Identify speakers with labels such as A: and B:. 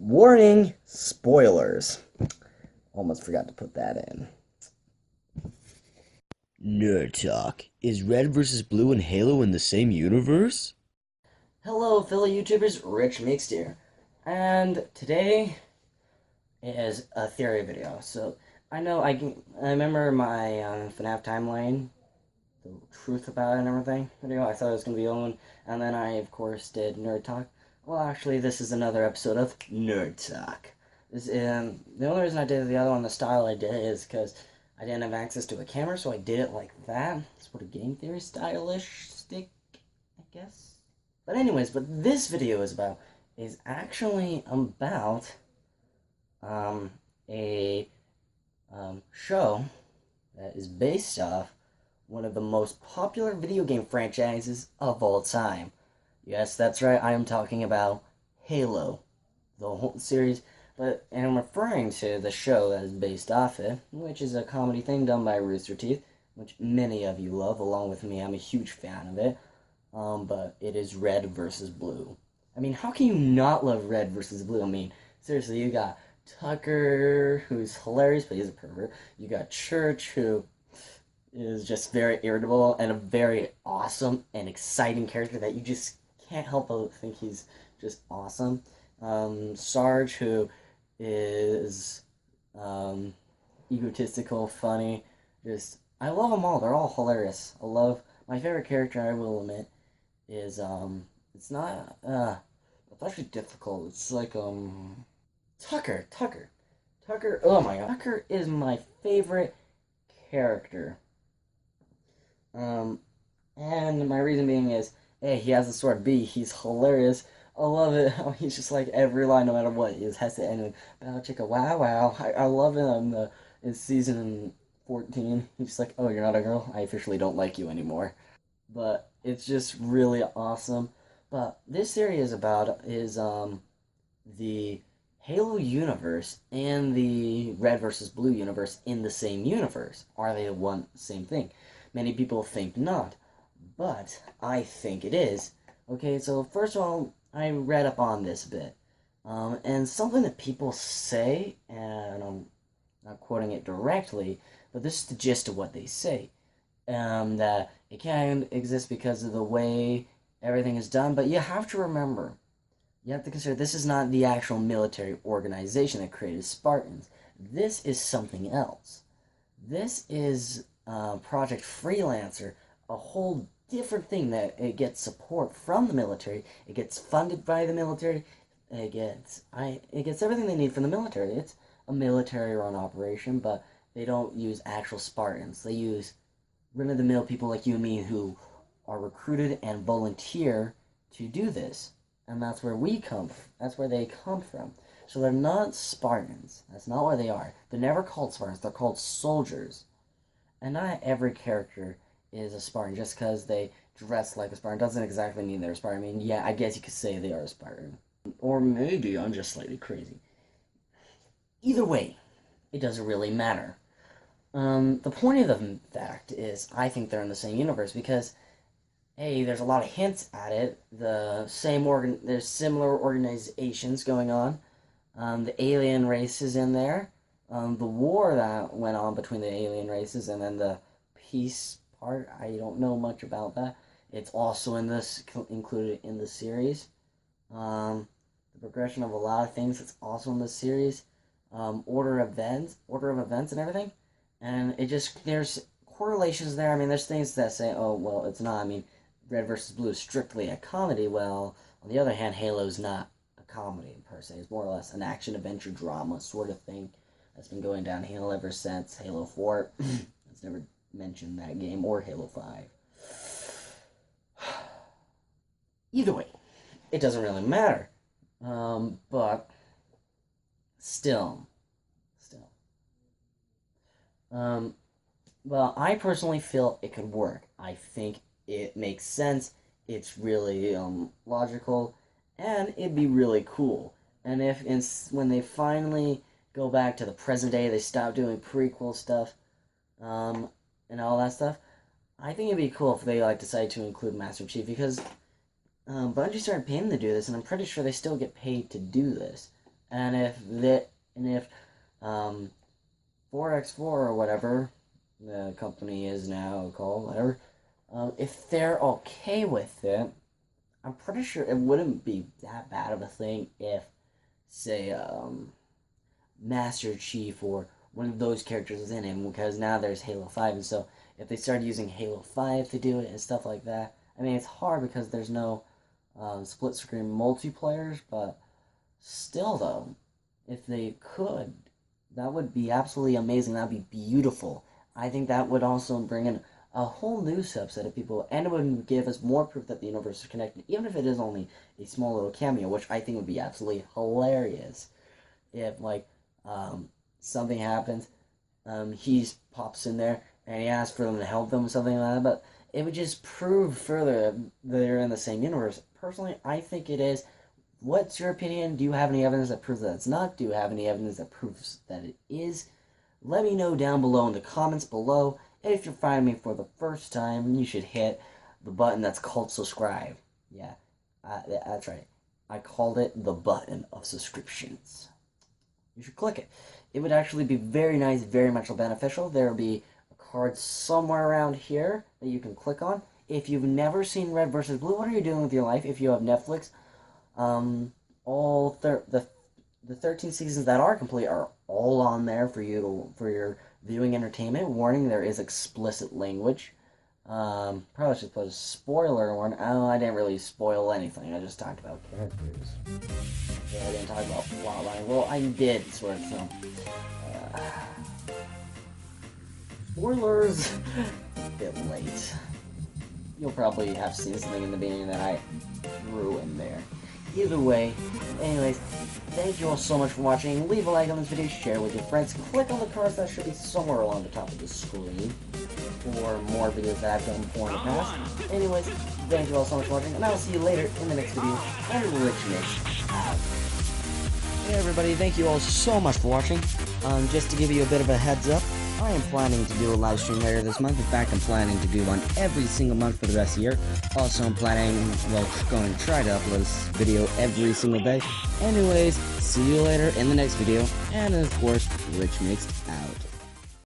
A: Warning, spoilers. Almost forgot to put that in.
B: Nerd Talk. Is Red versus Blue and Halo in the same universe?
A: Hello, fellow YouTubers, Rich Mixed here. And today is a theory video. So, I remember my FNAF timeline, the truth about it and everything video. I thought it was going to be on, and then I, of course, did Nerd Talk. Well, actually, this is another episode of Nerd Talk. The only reason I did the other one, the style I did, is because I didn't have access to a camera, so I did it like that. Sort of game theory stylish stick, I guess. But anyways, what this video is actually about um, a show that is based off one of the most popular video game franchises of all time. Yes, that's right, I am talking about Halo, the whole series, and I'm referring to the show that is based off it, which is a comedy thing done by Rooster Teeth, which many of you love, along with me. I'm a huge fan of it. But it is Red versus Blue. I mean, how can you not love Red versus Blue? I mean, seriously, you got Tucker, who's hilarious, but he's a pervert. You got Church, who is just very irritable and a very awesome and exciting character that you just can't help but think he's just awesome. Sarge, who is um, egotistical, funny. Just I love them all. They're all hilarious. I love my favorite character. I will admit is it's not it's actually difficult. It's like Tucker. Oh my god, Tucker is my favorite character. Um, and my reason being is, hey, he has the sword B. He's hilarious. I love it. How he's just like every line, no matter what, it has to end with "Bow chicka wow wow." I love it in season 14. He's just like, "Oh, you're not a girl. I officially don't like you anymore." But it's just really awesome. But this theory is the Halo universe and the Red versus Blue universe in the same universe. Are they the one same thing? Many people think not, but I think it is. Okay, so first of all, I read up on this a bit, and something that people say, and I'm not quoting it directly, but this is the gist of what they say, that it can exist because of the way everything is done. But you have to remember, you have to consider this is not the actual military organization that created Spartans. This is something else. This is Project Freelancer, a whole different thing that it gets support from the military. It gets funded by the military. It gets everything they need from the military. It's a military-run operation, but they don't use actual Spartans. They use run-of-the-mill people like you and me who are recruited and volunteer to do this. And that's where we come from. That's where they come from. So they're not Spartans. That's not what they are. They're never called Spartans. They're called soldiers. And not every character is a Spartan. Just because they dress like a Spartan doesn't exactly mean they're a Spartan. I mean, yeah, I guess you could say they are a Spartan. Or maybe I'm just slightly crazy. Either way, it doesn't really matter. The point of the fact is, I think they're in the same universe because, hey, there's a lot of hints at it. There's similar organizations going on. The alien race is in there. The war that went on between the alien races and then the peace part. I don't know much about that. It's also included in the series. The progression of a lot of things that's also in the series. Order of events, and everything. And there's correlations there. I mean, there's things that say, oh, well, it's not. I mean, Red versus Blue is strictly a comedy. Well, on the other hand, Halo's not a comedy per se. It's more or less an action adventure drama sort of thing that's been going downhill ever since Halo 4. It's never mentioned that game or Halo 5. Either way, it doesn't really matter. But still, still. Um, well, I personally feel it could work. I think it makes sense. It's really logical, and it'd be really cool. And when they finally go back to the present day, they stop doing prequel stuff, um, and all that stuff. I think it'd be cool if they like decide to include Master Chief because Bungie started paying them to do this, and I'm pretty sure they still get paid to do this. And if 4x4 or whatever the company is now called, whatever, if they're okay with it, I'm pretty sure it wouldn't be that bad of a thing if, say, Master Chief or one of those characters is in it, because now there's Halo 5, and so if they start using Halo 5 to do it and stuff like that, I mean, it's hard because there's no split screen multiplayers, but still, though, if they could, that would be absolutely amazing. That would be beautiful. I think that would also bring in a whole new subset of people, and it would give us more proof that the universe is connected, even if it is only a small little cameo, which I think would be absolutely hilarious. If, like, something happens, he pops in there, and he asks for them to help them or something like that, but it would just prove further that they're in the same universe. Personally, I think it is. What's your opinion? Do you have any evidence that proves that it's not? Do you have any evidence that proves that it is? Let me know down below in the comments below. And if you're finding me for the first time, you should hit the button that's called subscribe. Yeah, that's right. I called it the button of subscriptions. You should click it. It would actually be very nice, very much beneficial. There will be a card somewhere around here that you can click on. If you've never seen Red vs. Blue, what are you doing with your life? If you have Netflix, the 13 seasons that are complete are all on there for your viewing entertainment. Warning: there is explicit language. Probably should put a spoiler warning. Oh, I didn't really spoil anything. I just talked about characters. Yeah, I didn't talk about plotline. Well, I did sort of. So, spoilers. A bit late. You'll probably have seen something in the beginning that I threw in there. Either way, anyways, thank you all so much for watching. Leave a like on this video, share with your friends, click on the cards that should be somewhere along the top of the screen for more videos that I've done before in the past. Anyways, thank you all so much for watching, and I'll see you later in the next video, and Rich Mix out. Hey everybody, thank you all so much for watching. Just to give you a bit of a heads up, I am planning to do a live stream later this month. In fact, I'm planning to do one every single month for the rest of the year. Also, I'm planning, well, going to try to upload this video every single day. Anyways, see you later in the next video. And of course, Rich Mix out.